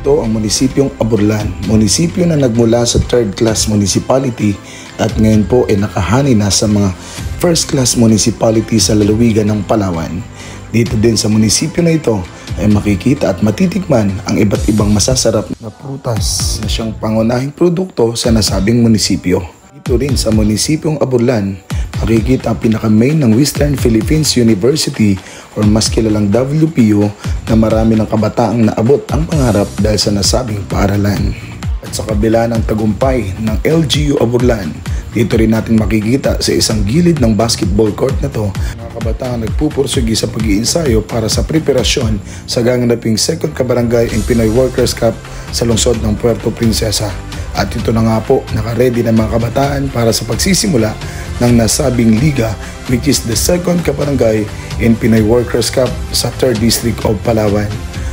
Ito ang munisipyong Aburlan, munisipyo na nagmula sa third class municipality at ngayon po ay nakahani na sa mga first class municipality sa lalawigan ng Palawan. Dito din sa munisipyo na ito ay makikita at matitikman ang iba't ibang masasarap na prutas na siyang pangunahing produkto sa nasabing munisipyo. Dito rin sa munisipyong Aburlan, makikita ang pinaka-main ng Western Philippines University or mas kilalang WPU na marami ng kabataang naabot ang pangarap dahil sa nasabing paaralan. At sa kabila ng tagumpay ng LGU Aburlan, dito rin natin makikita sa isang gilid ng basketball court na to, mga kabataan nagpupursigi sa pag-iinsayo para sa preparasyon sa gaganaping second kabarangay and Pinoy Workers Cup sa lungsod ng Puerto Princesa. At ito na nga po, nakaredy na mga kabataan para sa pagsisimula ng nasabing liga, which is the second kabarangay and Pinoy Workers Cup sa 3rd District of Palawan.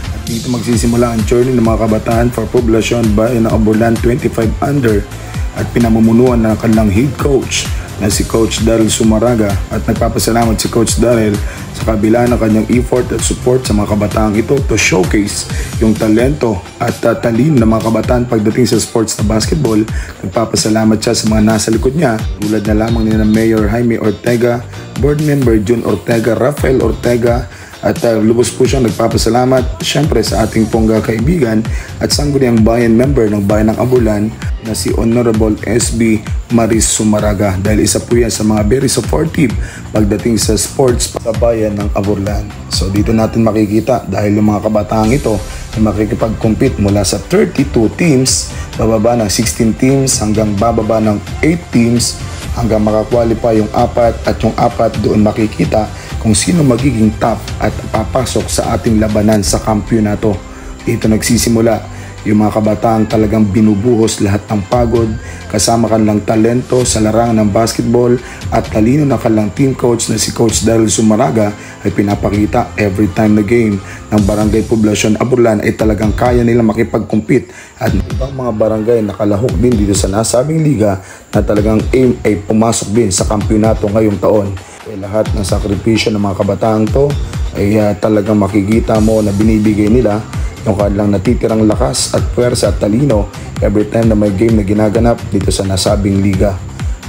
At dito magsisimula ang journey ng mga kabataan for poblasyon bayan ng Aburlan 25 under at pinamumunuan ng kanilang head coach na si Coach Daryl Sumaraga, at nagpapasalamat si Coach Daryl sa kabila ng kanyang effort at support sa mga kabataang ito to showcase yung talento at talino ng mga kabataan pagdating sa sports na basketball. Nagpapasalamat siya sa mga nasa likod niya tulad na lamang ni Mayor Jaime Ortega, Board Member June Ortega, Rafael Ortega, at lubos po siyang nagpapasalamat syempre sa ating pongga kaibigan at sangguniang bayan member ng bayan ng Aburlan na si Honorable SB Maris Sumaraga, dahil isa po yan sa mga very supportive pagdating sa sports sa bayan ng Aburlan. So dito natin makikita dahil yung mga kabataang ito ay makikipag-compete mula sa 32 teams, bababa ng 16 teams hanggang bababa ng 8 teams hanggang makakwalify yung 4 at yung 4 doon makikita kung sino magiging top at papasok sa ating labanan sa kampyonato. Dito nagsisimula yung mga kabataang talagang binubuhos lahat ng pagod kasama kanilang talento sa larangan ng basketball at talino na kanilang team coach na si Coach Daryl Sumaraga ay pinapakita every time na game ng Barangay Poblasyon Aburlan ay talagang kaya nila makipag-compete at ibang mga barangay nakalahok din dito sa nasabing liga na talagang aim ay pumasok din sa kampyonato ngayong taon. Lahat ng sakripisyo ng mga kabataang to ay talagang makikita mo na binibigay nila yung kanilang natitirang lakas at puwersa at talino every time na may game na ginaganap dito sa nasabing liga.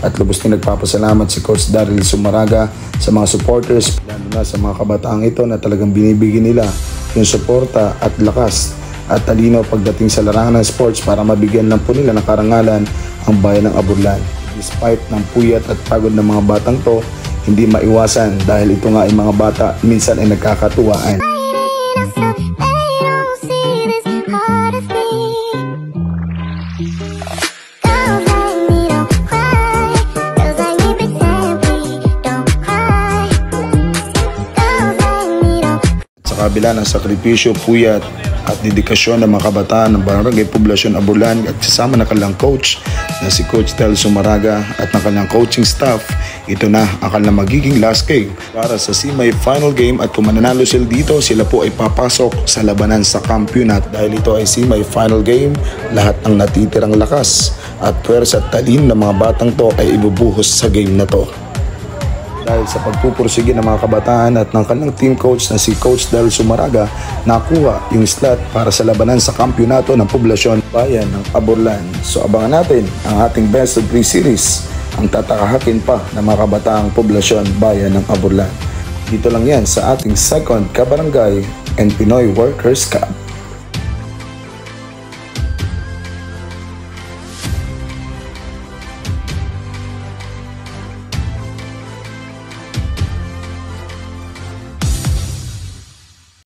At lubos din nagpapasalamat si Coach Daryl Sumaraga sa mga supporters, lalo na sa mga kabataang ito na talagang binibigay nila yung suporta at lakas at talino pagdating sa larangan ng sports para mabigyan lang po nila ng karangalan ang bayan ng Aburlan. Despite ng puyat at pagod ng mga batang to, hindi maiwasan dahil ito nga ay mga bata minsan ay nagkakatuwaan. Sa kabila ng sakripisyo, puyat at dedikasyon ng mga kabataan ng Barangay Poblasyon Aburlan at kasama ng kanilang coach na si Coach Daryl Sumaraga at ng kanilang coaching staff, ito na ang kanilang magiging last game para sa semi-final game, at kung mananalo sila dito, sila po ay papasok sa labanan sa kampyonat. Dahil ito ay semi-final game, lahat ng natitirang lakas at puwersa at talino ng mga batang to ay ibubuhos sa game na to. Dahil sa pagpupursige ng mga kabataan at ng kanilang team coach na si Coach Daryl Sumaraga, nakuha yung slot para sa labanan sa kampyonato ng Poblasyon Bayan ng Aburlan. So abangan natin ang ating best of 3 series, ang tatakahakin pa ng mga kabataang Poblasyon Bayan ng Aburlan. Dito lang yan sa ating second Kabarangay and Pinoy Workers Cup.